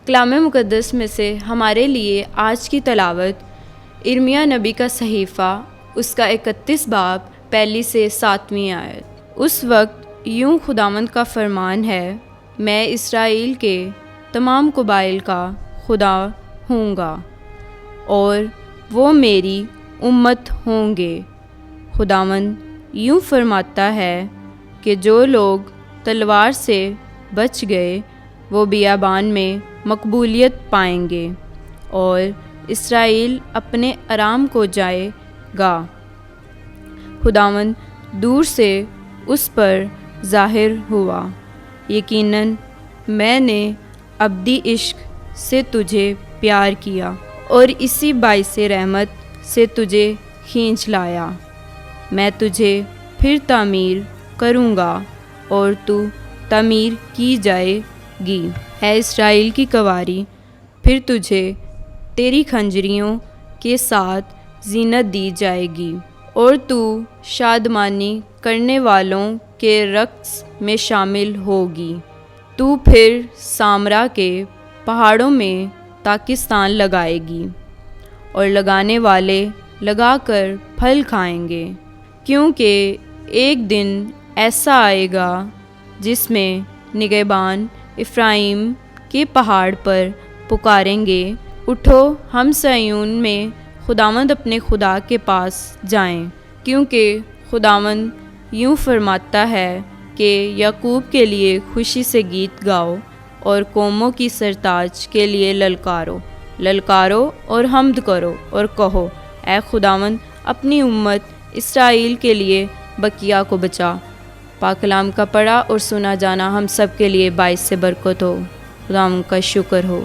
कलाम मुक़द्दस में से हमारे लिए आज की तलावत इर्मिया नबी का सहीफ़ा, उसका 31 बाब 1 से 7वीं आयत। उस वक्त यूँ खुदावंद का फरमान है, मैं इसराइल के तमाम कबाइल का खुदा हूँगा और वो मेरी उम्मत होंगे। खुदावंद यूँ फरमाता है कि जो लोग तलवार से बच गए वो बियाबान में मकबूलियत पाएंगे और इसराइल अपने आराम को जाएगा। खुदावंद दूर से उस पर ज़ाहिर हुआ, यकीनन मैंने अब्दी इश्क से तुझे प्यार किया और इसी बाइसे रहमत से तुझे खींच लाया। मैं तुझे फिर तामीर करूँगा और तू तामीर की जाएगी। है इसराइल की कवारी, फिर तुझे तेरी खंजरियों के साथ जीनत दी जाएगी और तू शादमानी करने वालों के रक़्स में शामिल होगी। तू फिर सामरा के पहाड़ों में ताकिस्तान लगाएगी और लगाने वाले लगाकर फल खाएंगे, क्योंकि एक दिन ऐसा आएगा जिसमें निगहबान इफ़्राइम के पहाड़ पर पुकारेंगे, उठो हम सयून में खुदावंद अपने खुदा के पास जाएं, क्योंकि खुदावंद यूँ फरमाता है कि याकूब के लिए खुशी से गीत गाओ और कौमों की सरताज के लिए ललकारो और हम्द करो और कहो, ऐ खुदावंद अपनी उम्मत इसराइल के लिए बकिया को बचा। पाक कलाम का पढ़ा और सुना जाना हम सब के लिए बाइस से बरकत हो। खुदा का शुक्र हो।